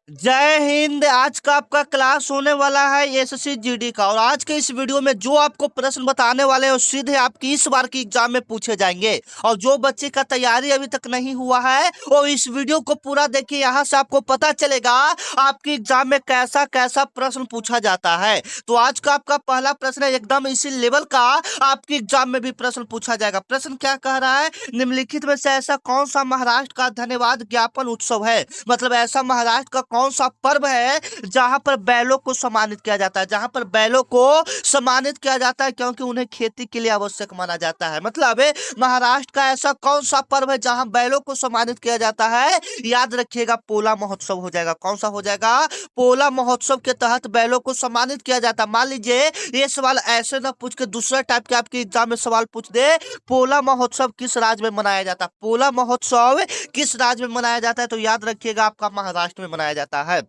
जय हिंद। आज का आपका क्लास होने वाला है एसएससी जीडी का। और आज के इस वीडियो में जो आपको प्रश्न बताने वाले हैं वो सीधे आपकी इस बार की एग्जाम में पूछे जाएंगे। और जो बच्चे का तैयारी अभी तक नहीं हुआ है वो इस वीडियो को पूरा देखिए, यहाँ से आपको पता चलेगा आपकी एग्जाम में कैसा कैसा प्रश्न पूछा जाता है। तो आज का आपका पहला प्रश्न है एकदम इसी लेवल का, आपकी एग्जाम में भी प्रश्न पूछा जाएगा। प्रश्न क्या कह रहा है, निम्नलिखित में से ऐसा कौन सा महाराष्ट्र का धन्यवाद ज्ञापन उत्सव है। मतलब ऐसा महाराष्ट्र का कौन सा पर्व है जहां पर बैलों को सम्मानित किया जाता है, जहां पर बैलों को सम्मानित किया जाता है क्योंकि उन्हें खेती के लिए आवश्यक माना जाता है। मतलब महाराष्ट्र का ऐसा कौन सा पर्व है जहां बैलों को सम्मानित किया जाता है। याद रखिएगा, पोला महोत्सव हो जाएगा। कौन सा हो जाएगा, पोला महोत्सव के तहत बैलों को सम्मानित किया जाता है। मान लीजिए ये सवाल ऐसे ना पूछ के दूसरा टाइप के आपके एग्जाम में सवाल पूछ दे, पोला महोत्सव किस राज्य में मनाया जाता है, पोला महोत्सव किस राज्य में मनाया जाता है, तो याद रखिएगा आपका महाराष्ट्र में मनाया जाता है।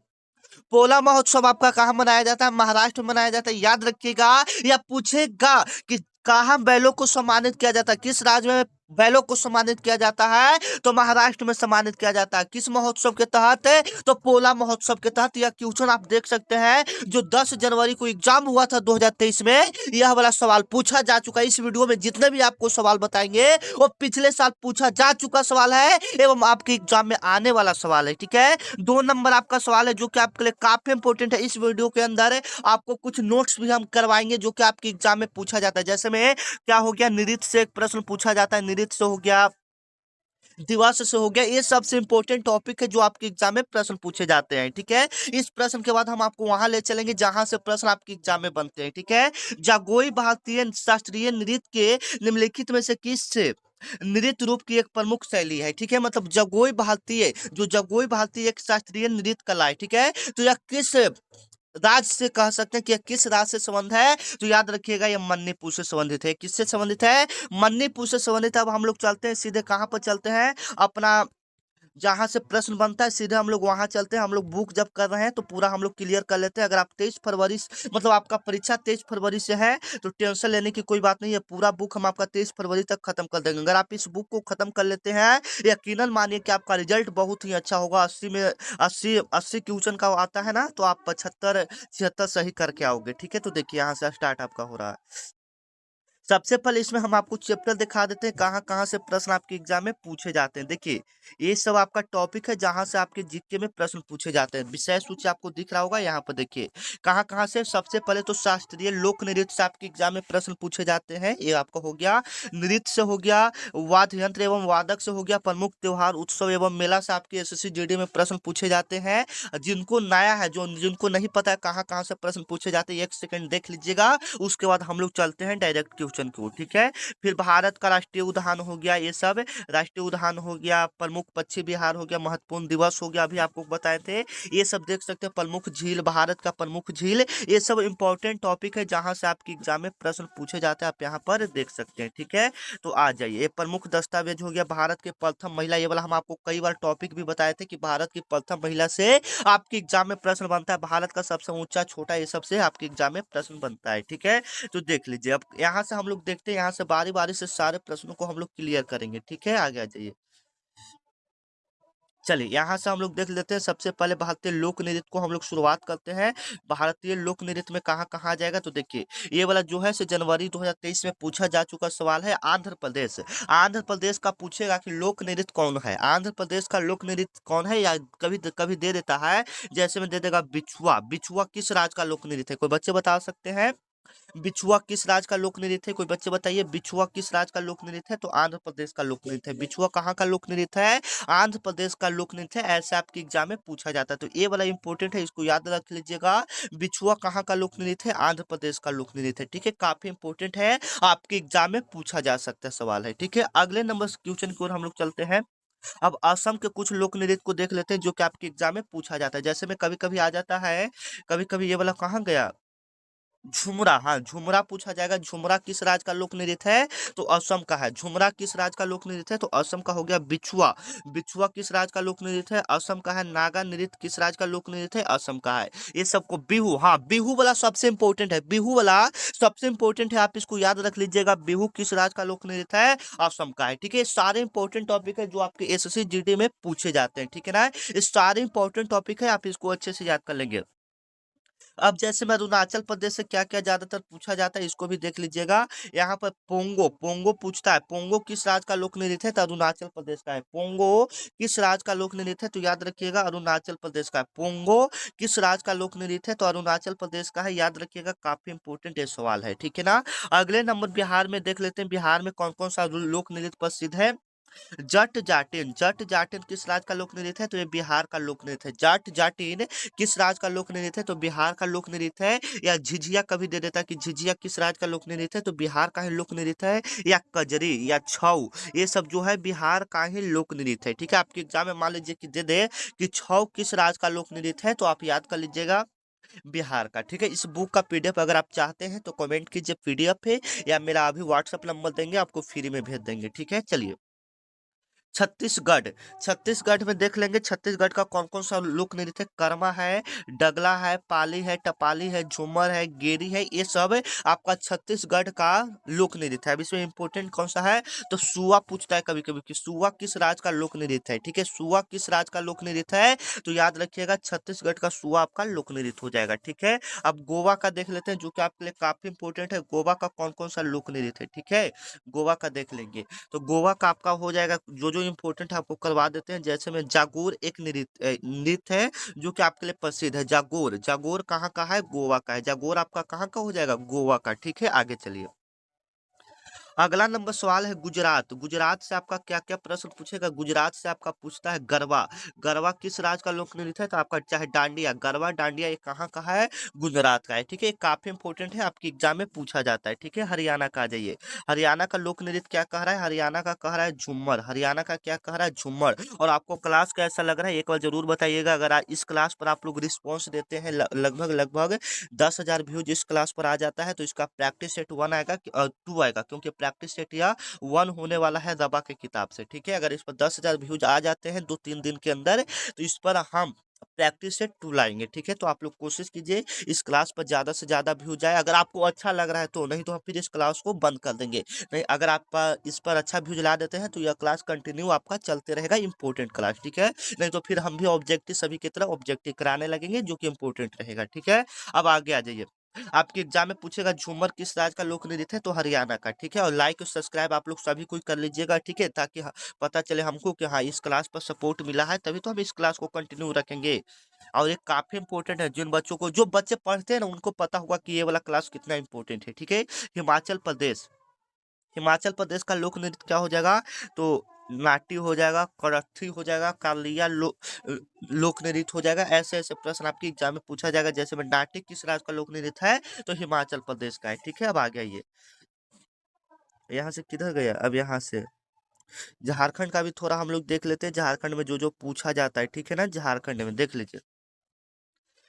पोला महोत्सव आपका कहाँ मनाया जाता है, महाराष्ट्र में मनाया जाता है। याद रखिएगा, या पूछेगा कि कहाँ बैलों को सम्मानित किया जाता है, किस राज्य में बैलों को सम्मानित किया जाता है, तो महाराष्ट्र में सम्मानित किया जाता है। किस महोत्सव के तहत, तो पोला महोत्सव के तहत। यह क्वेश्चन आप देख सकते हैं जो 10 जनवरी को एग्जाम हुआ था 2023 में, यह वाला सवाल पूछा जा चुका है। इस वीडियो में जितने भी आपको सवाल बताएंगे वो पिछले साल पूछा जा चुका सवाल है एवं आपके एग्जाम में आने वाला सवाल है। ठीक है, 2 नंबर आपका सवाल है जो कि आपके लिए काफी इंपोर्टेंट है। इस वीडियो के अंदर आपको कुछ नोट्स भी हम करवाएंगे जो कि आपके एग्जाम में पूछा जाता है। जैसे में क्या हो गया, नृत्य से एक प्रश्न पूछा जाता है, नृत्य से हो गया, दिवस से हो गया। ये सबसे इंपॉर्टेंट टॉपिक है जो आपके एग्जाम में प्रश्न पूछे जाते हैं। ठीक है, इस प्रश्न के बाद हम आपको वहां ले चलेंगे जहां से प्रश्न आपके एग्जाम में बनते हैं। ठीक है, जागोई भारतीय शास्त्रीय नृत्य के निम्नलिखित में से किस नृत्य रूप की एक प्रमुख शैली है। ठीक है, मतलब जगोई भारतीय एक शास्त्रीय नृत्य कला है। ठीक है, तो यह किस राज्य से कह सकते हैं कि यह किस राज्य से संबंध है, तो याद रखिएगा यह मणिपुर से संबंधित है। किससे संबंधित है, मणिपुर से संबंधित है। अब हम लोग चलते हैं सीधे, कहाँ पर चलते हैं, अपना जहां से प्रश्न बनता है सीधे हम लोग वहां चलते हैं। हम लोग बुक जब कर रहे हैं तो पूरा हम लोग क्लियर कर लेते हैं। अगर आप 23 फरवरी मतलब आपका परीक्षा 23 फरवरी से है तो टेंशन लेने की कोई बात नहीं है, पूरा बुक हम आपका 23 फरवरी तक खत्म कर देंगे। अगर आप इस बुक को खत्म कर लेते हैं, यकीनन मानिए कि आपका रिजल्ट बहुत ही अच्छा होगा। 80 क्वेश्चन का आता है ना, तो आप 75 76 सही करके आओगे। ठीक है, तो देखिए यहाँ से स्टार्ट आपका हो रहा है। सबसे पहले इसमें हम आपको चैप्टर दिखा देते हैं कहाँ कहाँ से प्रश्न आपके एग्जाम में पूछे जाते हैं। देखिए ये सब आपका टॉपिक है जहां से आपके जीके में प्रश्न पूछे जाते हैं। विषय सूची आपको दिख रहा होगा, यहाँ पर देखिए कहाँ कहाँ से। सबसे पहले तो शास्त्रीय लोक नृत्य से आपके एग्जाम में प्रश्न पूछे जाते हैं, ये आपका हो गया। नृत्य से हो गया, वाद्य यंत्र एवं वादक से हो गया, प्रमुख त्योहार उत्सव एवं मेला से आपके एसएससी जीडी में प्रश्न पूछे जाते हैं। जिनको नया है, जो जिनको नहीं पता है कहाँ कहाँ से प्रश्न पूछे जाते हैं, 1 सेकंड देख लीजिएगा। उसके बाद हम लोग चलते हैं डायरेक्ट क्वेश्चन की ओर। ठीक है, फिर भारत का राष्ट्रीय उद्यान हो गया, ये सब राष्ट्रीय उद्यान हो गया, प्रमुख पक्षी विहार हो गया, महत्वपूर्ण दिवस हो गया, अभी आपको बताए थे। ये सब देख सकते हैं, प्रमुख झील, भारत का प्रमुख झील, ये सब इंपॉर्टेंट टॉपिक है जहां से आपके एग्जाम में प्रश्न पूछे जाते हैं, आप यहाँ पर देख सकते हैं। ठीक है, तो आ जाइए। ये प्रमुख दस्तावेज हो गया, भारत के प्रथम महिला, ये वाला हम आपको कई बार टॉपिक भी बताए थे कि भारत की प्रथम महिला से आपके एग्जाम में प्रश्न बनता है। भारत का सबसे ऊंचा छोटा, ये सबसे आपके एग्जाम में प्रश्न बनता है। ठीक है, तो देख लीजिए। अब यहाँ से हम लोग देखते हैं, यहाँ से बारी बारी से सारे प्रश्नों को हम लोग क्लियर करेंगे। ठीक है, आगे आ जाइए। चलिए यहाँ से हम लोग देख लेते हैं। सबसे पहले भारतीय लोक नृत्य को हम लोग शुरुआत करते हैं। भारतीय लोक नृत्य में कहाँ कहाँ जाएगा, तो देखिए ये वाला जो है जनवरी 2023 में पूछा जा चुका सवाल है। आंध्र प्रदेश, आंध्र प्रदेश का पूछेगा कि लोक नृत्य कौन है, आंध्र प्रदेश का लोक नृत्य कौन है, या कभी कभी दे देता है, जैसे में दे देगा बिछुआ। बिछुआ किस राज्य का लोक नृत्य है, कोई बच्चे बता सकते हैं। बिछुआ किस राज्य का लोक नृत्य है, कोई बच्चे बताइए। बिछुआ किस राज्य का लोक नृत्य है, तो आंध्र प्रदेश का लोक नृत्य है। बिछुआ कहाँ का लोक नृत्य है, आंध्र प्रदेश का लोक नृत्य है। ऐसे आपके एग्जाम में पूछा जाता है, तो ये वाला इंपॉर्टेंट है, इसको याद रख लीजिएगा। बिछुआ कहाँ का लोक नृत्य है, आंध्र प्रदेश का लोक नृत्य है। ठीक है, काफी इंपॉर्टेंट है, आपके एग्जाम में पूछा जा सकता है सवाल है। ठीक है, अगले नंबर क्वेश्चन की ओर हम लोग चलते हैं। अब असम के कुछ लोक नृत्य को देख लेते हैं जो कि आपके एग्जाम में पूछा जाता है। जैसे में कभी कभी आ जाता है, कभी कभी ये वाला कहाँ गया, झुमरा, हाँ झुमरा पूछा जाएगा। झुमरा किस राज्य का लोक नृत्य है? तो असम का है। झुमरा किस राज्य का लोक नृत्य है? तो असम का हो गया। बिछुआ, बिछुआ किस राज्य का लोक नृत्य है? असम का है। नागा नृत्य किस राज्य का लोक नृत्य है? असम का है। ये सबको बिहू, हाँ बिहू वाला सबसे इंपॉर्टेंट है, बिहू वाला सबसे इंपॉर्टेंट है, आप इसको याद रख लीजिएगा। बिहू किस राज्य का लोक नृत्य है? असम का है। ठीक है, सारे इंपॉर्टेंट टॉपिक है जो आपके एसएससी जीडी में पूछे जाते हैं। ठीक है ना, ये सारे इंपॉर्टेंट टॉपिक है, आप इसको अच्छे से याद कर लेंगे। अब जैसे मैं अरुणाचल प्रदेश से क्या क्या ज्यादातर पूछा जाता है इसको भी देख लीजिएगा। यहाँ पर पोंगो, पोंगो पूछता है। पोंगो किस राज्य का लोक नृत्य है? तो अरुणाचल प्रदेश का है। पोंगो किस राज्य का लोक नृत्य है? तो याद रखिएगा अरुणाचल प्रदेश का है। पोंगो किस राज्य का लोक नृत्य है? तो अरुणाचल प्रदेश का है। याद रखिएगा, काफी इंपोर्टेंट ये सवाल है। ठीक है ना। अगले नंबर बिहार में देख लेते हैं, बिहार में कौन कौन सा लोक नृत्य प्रसिद्ध है। जट जाटिन, जट जाटिन किस राज्य का लोक नृत्य है? तो ये बिहार का लोक नृत्य है। जट जाटिन किस राज्य का लोक नृत्य है? तो बिहार का लोक नृत्य है। या झिझिया कभी दे देता है कि झिझिया किस राज्य का लोक नृत्य है? तो बिहार का ही लोक नृत्य है। या कजरी या छऊ, ये सब जो है बिहार का ही लोक नृत्य है। ठीक है, आपके एग्जाम में मान लीजिए कि दे दे कि छऊ किस राज्य का लोक नृत्य है, तो आप याद कर लीजिएगा बिहार का। ठीक है, इस बुक का पीडीएफ अगर आप चाहते हैं तो कमेंट कीजिए पीडीएफ है, या मेरा अभी व्हाट्सएप नंबर देंगे, आपको फ्री में भेज देंगे। ठीक है, चलिए। छत्तीसगढ़, छत्तीसगढ़ में देख लेंगे छत्तीसगढ़ का कौन कौन सा लोक नृत्य है। कर्मा है, डगला है, पाली है, टपाली है, झूमर है, गेरी है, ये सब आपका छत्तीसगढ़ का लोक नृत्य है। अब इसमें इंपॉर्टेंट कौन सा है? तो सुआ पूछता है कभी कभी कि सुआ किस राज्य का लोक नृत्य है। ठीक है, सुआ किस राज्य का लोक नृत्य है? तो याद रखिएगा छत्तीसगढ़ का सुआ आपका लोक नृत्य हो जाएगा। ठीक है, अब गोवा का देख लेते हैं जो कि आपके लिए काफी इंपॉर्टेंट है। गोवा का कौन कौन सा लोक नृत्य है? ठीक है, गोवा का देख लेंगे। तो गोवा का आपका हो जाएगा, जो जो इम्पोर्टेंट है आपको करवा देते हैं। जैसे में जागोर एक नृत्य नृत्य है जो कि आपके लिए प्रसिद्ध है। जागोर, जागोर कहाँ का है? गोवा का है। जागोर आपका कहाँ का हो जाएगा? गोवा का। ठीक है, आगे चलिए। अगला नंबर सवाल है गुजरात। गुजरात से आपका क्या क्या प्रश्न पूछेगा? गुजरात से आपका पूछता है गरबा। गरबा किस राज्य का लोक नृत्य है? तो आपका चाहे डांडिया, गरबा डांडिया ये कहाँ का है? गुजरात का है। ठीक है, ये काफी इंपॉर्टेंट है, आपके एग्जाम में पूछा जाता है। ठीक है, हरियाणा का आ जाइए। हरियाणा का लोक नृत्य क्या कह रहा है? हरियाणा का कह रहा है झूमर। हरियाणा का क्या कह रहा है? झूमर। और आपको क्लास कैसा लग रहा है एक बार जरूर बताइएगा। अगर इस क्लास पर आप लोग रिस्पॉन्स देते हैं लगभग लगभग 10,000 व्यूज इस क्लास पर आ जाता है, तो इसका प्रैक्टिस सेट 1 आएगा, 2 आएगा, क्योंकि प्रैक्टिस सेट या 1 होने वाला है दबा के किताब से। ठीक है, अगर इस पर 10,000 व्यूज आ जाते हैं 2-3 दिन के अंदर, तो इस पर हम प्रैक्टिस सेट 2 लाएंगे। ठीक है, तो आप लोग कोशिश कीजिए इस क्लास पर ज्यादा से ज्यादा व्यू जाए। अगर आपको अच्छा लग रहा है तो, नहीं तो हम फिर इस क्लास को बंद कर देंगे। नहीं, अगर आप इस पर अच्छा व्यूज ला देते हैं तो यह क्लास कंटिन्यू आपका चलते रहेगा, इंपॉर्टेंट क्लास। ठीक है, नहीं तो फिर हम भी ऑब्जेक्टिव सभी की तरह ऑब्जेक्टिव कराने लगेंगे जो कि इंपॉर्टेंट रहेगा। ठीक है, अब आगे आ जाइए। आपके एग्जाम में पूछेगा झूमर किस राज्य का लोक नृत्य है? तो हरियाणा का। ठीक है, और लाइक और सब्सक्राइब आप लोग सभी कोई कर लीजिएगा। ठीक है, ताकि पता चले हमको कि हाँ इस क्लास पर सपोर्ट मिला है, तभी तो हम इस क्लास को कंटिन्यू रखेंगे। और ये काफी इंपॉर्टेंट है, जिन बच्चों को, जो बच्चे पढ़ते हैं ना उनको पता होगा कि ये वाला क्लास कितना इंपॉर्टेंट है। ठीक है, हिमाचल प्रदेश, हिमाचल प्रदेश का लोक नृत्य क्या हो जाएगा? तो नाट्य हो जाएगा, करथी हो जाएगा, कालिया लोक नृत्य हो जाएगा। ऐसे ऐसे प्रश्न आपके एग्जाम में पूछा जाएगा। जैसे में नाट्य किस राज्य का लोक नृत्य है? तो हिमाचल प्रदेश का है। ठीक है, अब आ गया ये, यहाँ से किधर गया? अब यहाँ से झारखंड का भी थोड़ा हम लोग देख लेते हैं। झारखंड में जो जो पूछा जाता है, ठीक है ना, झारखंड में देख लीजिए।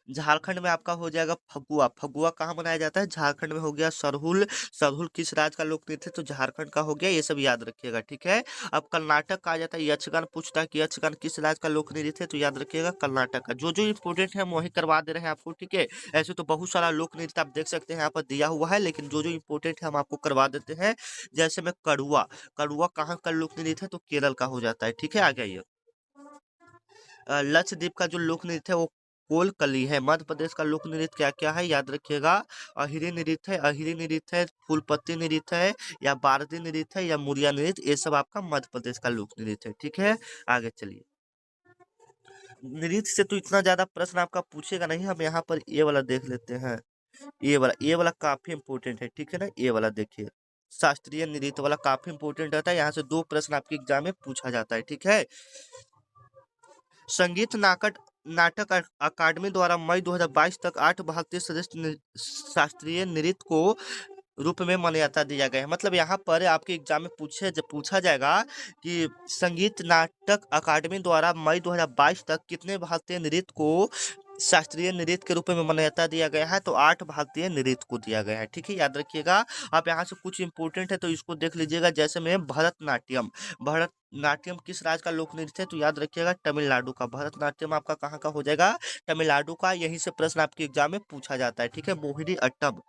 झारखंड में आपका हो जाएगा फगुआ। फगुआ कहाँ मनाया जाता है? झारखंड में हो गया। सरहुल, सरहुल किस राज्य का लोक नृत्य है? तो झारखंड का हो गया। ये सब याद रखिएगा। ठीक है, अब कर्नाटक का आ जाता है। यक्षगान पूछता है कि यक्षगान किस राज्य का लोक नृत्य है? तो याद रखिएगा कर्नाटक का। जो जो इंपोर्टेंट है हम वही करवा दे रहे हैं आपको। ठीक है, ऐसे तो बहुत सारा लोक नृत्य आप देख सकते हैं यहाँ पर दिया हुआ है, लेकिन जो जो इंपोर्टेंट है हम आपको करवा देते हैं। जैसे में कड़ुआ, कड़ुआ कहाँ का लोक नृत्य है? तो केरल का हो जाता है। ठीक है, आ गया ये। लक्षद्वीप का जो लोक नृत्य है वो कोलकली है। मध्य प्रदेश का लोक नृत्य क्या क्या है? याद रखिएगा, अहिरी नृत्य है, अहिरी नृत्य है, फूलपत्ती नृत्य है, या बारदी नृत्य है, या मुरिया नृत्य, ये सब आपका मध्य प्रदेश का लोक नृत्य है। ठीक है, आगे चलिए। नृत्य से तो इतना ज्यादा प्रश्न आपका पूछेगा नहीं, हम यहाँ पर ये वाला देख लेते हैं। ये वाला काफी इंपॉर्टेंट है। ठीक है ना, ये वाला देखिए, शास्त्रीय नृत्य वाला काफी इंपॉर्टेंट रहता है। यहाँ से 2 प्रश्न आपके एग्जाम में पूछा जाता है। ठीक है, संगीत नाटक नाटक अकादमी द्वारा मई 2022 तक 8 भारतीय सदस्य शास्त्रीय नृत्य को रूप में मान्यता दिया गया है। मतलब यहाँ पर आपके एग्जाम में पूछा जाएगा कि संगीत नाटक अकादमी द्वारा मई 2022 तक कितने भारतीय नृत्य को शास्त्रीय नृत्य के रूप में मान्यता दिया गया है, तो 8 भारतीय नृत्य को दिया गया है। ठीक है, याद रखिएगा। आप यहाँ से कुछ इंपॉर्टेंट है तो इसको देख लीजिएगा, जैसे में भरतनाट्यम। भरतनाट्यम किस राज्य का लोक नृत्य है, तो याद रखिएगा तमिलनाडु का। भरतनाट्यम आपका कहाँ का हो जाएगा, तमिलनाडु का। यहीं से प्रश्न आपके एग्जाम में पूछा जाता है। ठीक है, मोहिनी अट्टम।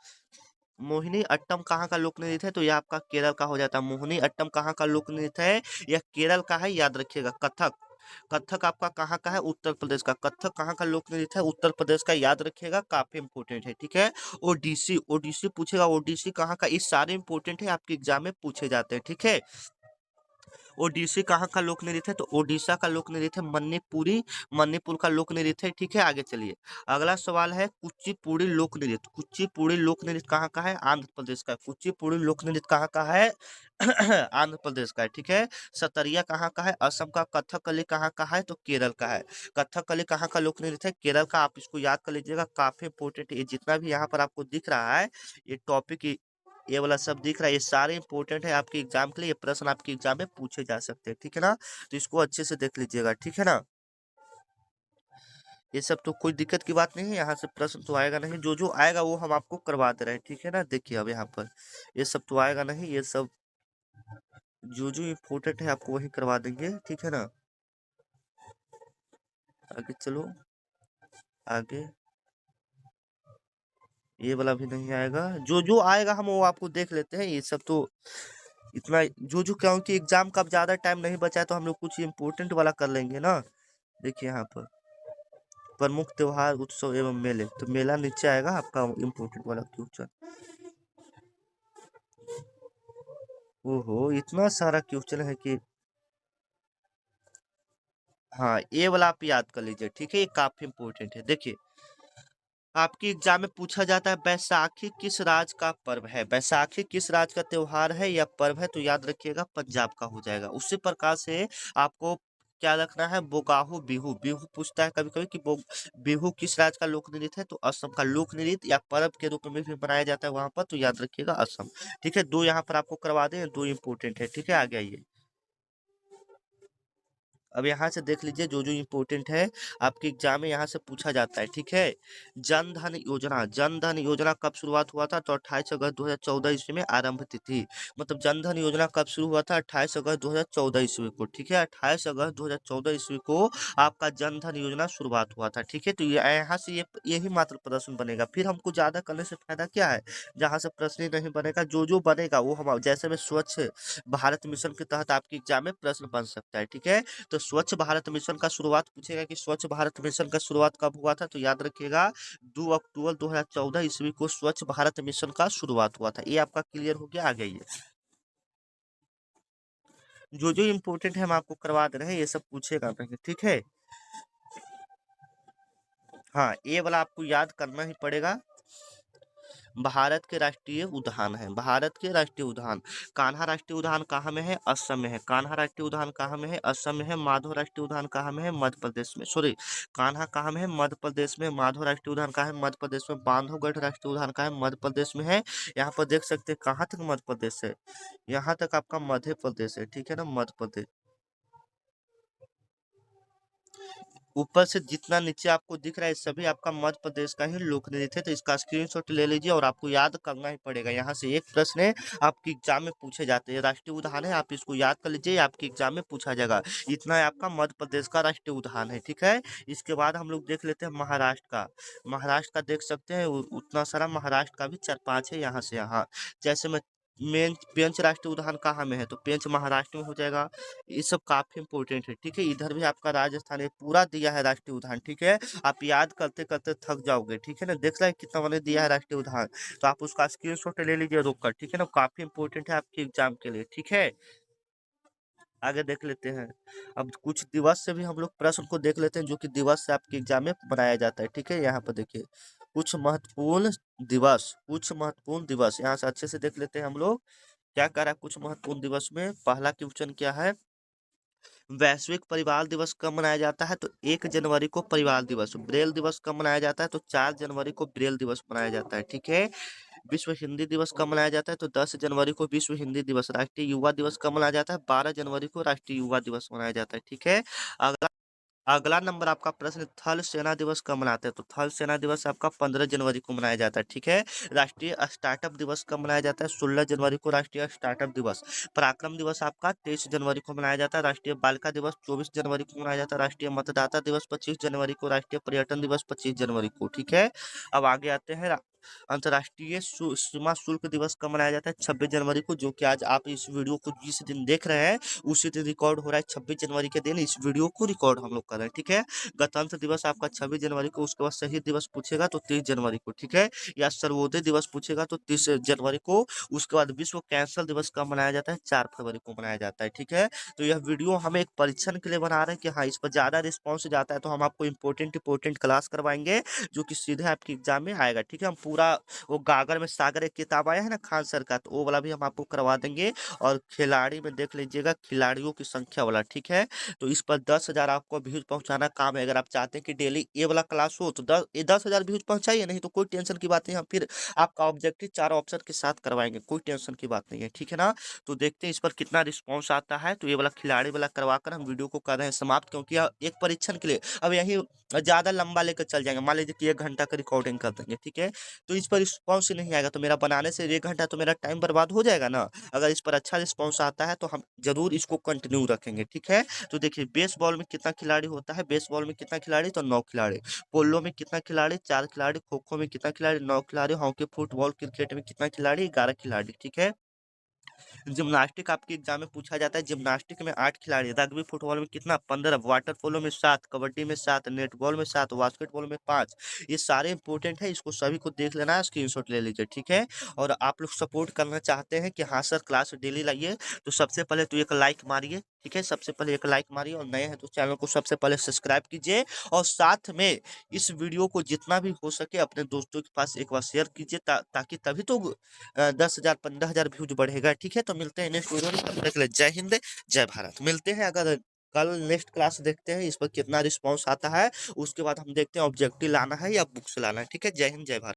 मोहिनी अट्टम कहाँ का लोक नृत्य है, तो यह आपका केरल का हो जाता है। मोहिनी अट्टम कहाँ का लोक नृत्य है, यह केरल का है, याद रखिएगा। कथक, कथक आपका कहाँ का है, उत्तर प्रदेश का। कथक कहाँ का लोक नृत्य है, उत्तर प्रदेश का, याद रखिएगा, काफी इंपोर्टेंट है। ठीक है, ओडिसी, ओडिसी पूछेगा, ओडिसी कहाँ का। इस सारे इंपोर्टेंट है, आपके एग्जाम में पूछे जाते हैं। ठीक है, ओडिसी कहाँ का लोक नृत्य है, तो ओडिशा का लोक नृत्य है मणिपुरी, मणिपुर का लोक नृत्य है। ठीक है, आगे चलिए। अगला सवाल है कुचिपुड़ी लोक नृत्य। कुचिपुड़ी लोक नृत्य कहाँ का है, आंध्र प्रदेश का। कुचिपुड़ी लोक नृत्य कहाँ का है आंध्र प्रदेश का है। ठीक है, सतरिया कहाँ का है, असम का। कथकली कहाँ का है, तो केरल का है। कथकली कहाँ का लोक नृत्य है, केरल का। आप इसको याद कर लीजिएगा, काफी इंपोर्टेंट है। ये जितना भी यहाँ पर आपको दिख रहा है, ये टॉपिक, ये वाला सब दिख रहा है, ये सारे इंपॉर्टेंट है आपके एग्जाम के लिए। ये प्रश्न आपके एग्जाम में पूछे जा सकते हैं। ठीक है ना, तो इसको अच्छे से देख लीजिएगा। ठीक है ना, ये सब तो कोई दिक्कत की बात नहीं है। यहाँ से प्रश्न तो आएगा नहीं, जो जो आएगा वो हम आपको करवा दे रहे हैं। ठीक है ना, देखिए अब यहाँ पर ये सब तो आएगा नहीं, ये सब जो जो इम्पोर्टेंट है आपको वही करवा देंगे। ठीक है ना, आगे चलो, आगे ये वाला भी नहीं आएगा। जो जो आएगा हम वो आपको देख लेते हैं। ये सब तो इतना जो जो, क्योंकि एग्जाम का अब ज्यादा टाइम नहीं बचा है, तो हम लोग कुछ इम्पोर्टेंट वाला कर लेंगे ना। देखिए यहाँ पर प्रमुख त्योहार, उत्सव एवं मेले, तो मेला नीचे आएगा आपका इम्पोर्टेंट वाला क्वेश्चन। ओहो, इतना सारा क्वेश्चन है कि हाँ, ये वाला आप याद कर लीजिए। ठीक है, ये काफी इंपॉर्टेंट है। देखिए, आपके एग्जाम में पूछा जाता है बैसाखी किस राज्य का पर्व है। बैसाखी किस राज्य का त्योहार है या पर्व है, तो याद रखिएगा पंजाब का हो जाएगा। उसी प्रकार से आपको क्या रखना है, बोगाहू बिहू। बिहू पूछता है कभी कभी कि बिहू किस राज्य का लोक नृत्य है, तो असम का। लोक नृत्य या पर्व के रूप में भी मनाया जाता है वहां पर, तो याद रखिएगा असम। ठीक है, दो यहाँ पर आपको करवा दें, दो इंपोर्टेंट है। ठीक है, आगे आइए। अब यहाँ से देख लीजिए, जो जो इम्पोर्टेंट है आपके एग्जाम में यहाँ से पूछा जाता है। ठीक है, जन धन योजना। जन धन योजना कब शुरुआत हुआ था, तो 28 अगस्त 2014 ईस्वी में आरंभ तिथि। मतलब जन धन योजना कब शुरू हुआ था, 28 अगस्त 2014 ईस्वी को। ठीक है, 28 अगस्त 2014 ईस्वी को आपका जन धन योजना शुरुआत हुआ था। ठीक है, तो यहाँ से यही मात्र प्रश्न बनेगा, फिर हमको ज्यादा करने से फायदा क्या है। जहाँ से प्रश्न ही नहीं बनेगा, जो जो बनेगा वो हम, जैसे में स्वच्छ भारत मिशन के तहत आपके एग्जाम में प्रश्न बन सकता है। ठीक है, तो स्वच्छ भारत मिशन का शुरुआत पूछेगा कि स्वच्छ भारत मिशन का शुरुआत कब हुआ था, तो याद रखिएगा 2 अक्टूबर 2014 ईस्वी को स्वच्छ भारत मिशन का शुरुआत हुआ था। ये आपका क्लियर हो गया, आ गई है। जो जो इम्पोर्टेंट है हम आपको करवा दे रहे हैं, ये सब पूछेगा नहीं। ठीक है, हाँ, ये वाला आपको याद करना ही पड़ेगा। भारत के राष्ट्रीय उद्यान है, भारत के राष्ट्रीय उद्यान। कान्हा राष्ट्रीय उद्यान कहाँ में है, असम में है। कान्हा राष्ट्रीय उद्यान कहाँ में है, असम में है। माधव राष्ट्रीय उद्यान कहाँ में है, मध्य प्रदेश में। सॉरी, कान्हा कहाँ में है, मध्य प्रदेश में। माधव राष्ट्रीय उद्यान कहाँ है, मध्य प्रदेश में। बांधवगढ़ राष्ट्रीय उद्यान कहाँ है, मध्य प्रदेश में है। यहाँ पर देख सकते हैं कहाँ तक मध्य प्रदेश है, यहाँ तक आपका मध्य प्रदेश है। ठीक है ना, मध्य प्रदेश। ऊपर से जितना नीचे आपको दिख रहा है सभी आपका मध्य प्रदेश का ही लोक नृत्य है, तो इसका स्क्रीनशॉट ले लीजिए और आपको याद करना ही पड़ेगा। यहाँ से एक प्रश्न है आपके एग्जाम में पूछे जाते हैं, राष्ट्रीय उद्यान है, आप इसको याद कर लीजिए, आपके एग्जाम में पूछा जाएगा। इतना है आपका मध्य प्रदेश का राष्ट्रीय उद्यान है। ठीक है, इसके बाद हम लोग देख लेते हैं महाराष्ट्र का। महाराष्ट्र का देख सकते हैं, उतना सारा महाराष्ट्र का भी 4-5 है यहाँ से यहाँ। जैसे मैं मेन पेंच राष्ट्रीय उद्यान कहाँ में है, तो पेंच महाराष्ट्र में हो जाएगा। ये सब काफी इंपॉर्टेंट है। ठीक है, इधर भी आपका राजस्थान है, पूरा दिया है राष्ट्रीय उद्यान। ठीक है, आप याद करते करते थक जाओगे। ठीक है ना, देख रहे हैं कितना मैंने दिया है राष्ट्रीय उद्यान, तो आप उसका स्क्रीनशॉट ले लीजिए रोक कर। ठीक है ना, काफी इंपॉर्टेंट है आपके एग्जाम के लिए। ठीक है, आगे देख लेते हैं। अब कुछ दिवस से भी हम लोग प्रश्न को देख लेते हैं, जो कि दिवस से आपके एग्जाम में बनाया जाता है। ठीक है, यहाँ पर देखिए कुछ महत्वपूर्ण दिवस, कुछ महत्वपूर्ण दिवस यहाँ से अच्छे से देख लेते हैं हम लोग। क्या कह रहा है कुछ महत्वपूर्ण दिवस में, पहला क्वेश्चन क्या है, वैश्विक परिवार दिवस कब मनाया जाता है, तो 1 जनवरी को परिवार दिवस। ब्रेल दिवस कब मनाया जाता है, तो 4 जनवरी को ब्रेल दिवस मनाया जाता है। ठीक है, विश्व हिंदी दिवस कब मनाया जाता है, तो 10 जनवरी को विश्व हिंदी दिवस। राष्ट्रीय युवा दिवस कब मनाया जाता है, 12 जनवरी को राष्ट्रीय युवा दिवस मनाया जाता है। ठीक है, अगला अगला नंबर आपका प्रश्न, थल सेना दिवस कब मनाते हैं? तो थल सेना दिवस आपका 15 जनवरी को मनाया जाता है, ठीक है। राष्ट्रीय स्टार्टअप दिवस कब मनाया जाता है? 16 जनवरी को राष्ट्रीय स्टार्टअप दिवस। पराक्रम दिवस आपका 23 जनवरी को मनाया जाता है। राष्ट्रीय बालिका दिवस 24 जनवरी को मनाया जाता है। राष्ट्रीय मतदाता दिवस 25 जनवरी को। राष्ट्रीय पर्यटन दिवस 25 जनवरी को, ठीक है। अब आगे आते हैं, अंतर्राष्ट्रीय सीमा शुल्क दिवस कब मनाया जाता है? 26 जनवरी को, जो कि आज आप इस वीडियो को जिस दिन देख रहे हैं उसी दिन रिकॉर्ड हो रहा है। 26 जनवरी के दिन इस वीडियो को रिकॉर्ड हम लोग कर रहे हैं, ठीक है। गणतंत्र दिवस आपका 26 जनवरी को। उसके बाद शहीद दिवस पूछेगा तो 30 जनवरी को, ठीक है। या सर्वोदय दिवस पूछेगा तो 30 जनवरी को। उसके बाद विश्व कैंसर दिवस कब मनाया जाता है? 4 फरवरी को मनाया जाता है, ठीक है। तो यह वीडियो हम एक परीक्षण के लिए बना रहे हैं कि हाँ, इस पर ज्यादा रिस्पॉन्स जाता है तो हम आपको इंपॉर्टेंट क्लास करवाएंगे, जो कि सीधे आपके एग्जाम में आएगा, ठीक है। हम पूरा वो गागर में सागर एक किताब आया है ना खान सर का, तो वो वाला भी हम आपको करवा देंगे। और खिलाड़ी में देख लीजिएगा, खिलाड़ियों की संख्या वाला, ठीक है। तो इस पर 10,000 आपको व्यूज पहुंचाना काम है। अगर आप चाहते हैं कि डेली ये वाला क्लास हो तो 10,000 व्यूज पहुंचाइए, नहीं तो कोई टेंशन की बात नहीं। हम फिर आपका ऑब्जेक्टिव 4 ऑप्शन के साथ करवाएंगे, कोई टेंशन की बात नहीं है, ठीक है ना। तो देखते हैं इस पर कितना रिस्पॉन्स आता है। तो ये वाला खिलाड़ी वाला करवा कर हम वीडियो को कर रहे हैं समाप्त, क्योंकि यह एक परीक्षण के लिए अब यही ज्यादा लंबा लेकर चल जाएंगे। मान लीजिए कि 1 घंटा का रिकॉर्डिंग कर देंगे, ठीक है। तो इस पर रिस्पॉन्स ही नहीं आएगा तो मेरा बनाने से 1 घंटा तो मेरा टाइम बर्बाद हो जाएगा ना। अगर इस पर अच्छा रिस्पॉन्स आता है तो हम जरूर इसको कंटिन्यू रखेंगे, ठीक है। तो देखिए, बेसबॉल में कितना खिलाड़ी होता है? बेसबॉल में कितना खिलाड़ी? तो 9 खिलाड़ी। पोलो में कितना खिलाड़ी? 4 खिलाड़ी। खो खो में कितना खिलाड़ी? 9 खिलाड़ी। हॉकी, फुटबॉल, क्रिकेट में कितना खिलाड़ी? 11 खिलाड़ी, ठीक है। जिम्नास्टिक आपके एग्जाम में पूछा जाता है। जिम्नास्टिक में 8 खिलाड़ी। रग्बी फुटबॉल में कितना? 15। वाटर पोलो में 7। कबड्डी में 7। नेटबॉल में 7। बास्केटबॉल में 5। ये सारे इंपॉर्टेंट है, इसको सभी को देख लेना है, स्क्रीनशॉट ले लीजिए, ठीक है। और आप लोग सपोर्ट करना चाहते हैं कि हाँ सर क्लास डेली लाइए, तो सबसे पहले तो एक लाइक मारिए, ठीक है। सबसे पहले एक लाइक मारिए, और नए हैं तो चैनल को सबसे पहले सब्सक्राइब कीजिए। और साथ में इस वीडियो को जितना भी हो सके अपने दोस्तों के पास एक बार शेयर कीजिए, ताकि तभी तो 10,000 15,000 व्यूज बढ़ेगा, ठीक है। तो मिलते हैं नेक्स्ट वीडियो में, तब तक के लिए जय हिंद, जय भारत। मिलते हैं, अगर कल नेक्स्ट क्लास देखते हैं इस पर कितना रिस्पॉन्स आता है। उसके बाद हम देखते हैं ऑब्जेक्टिव लाना है या बुक्स लाना है, ठीक है। जय हिंद, जय भारत।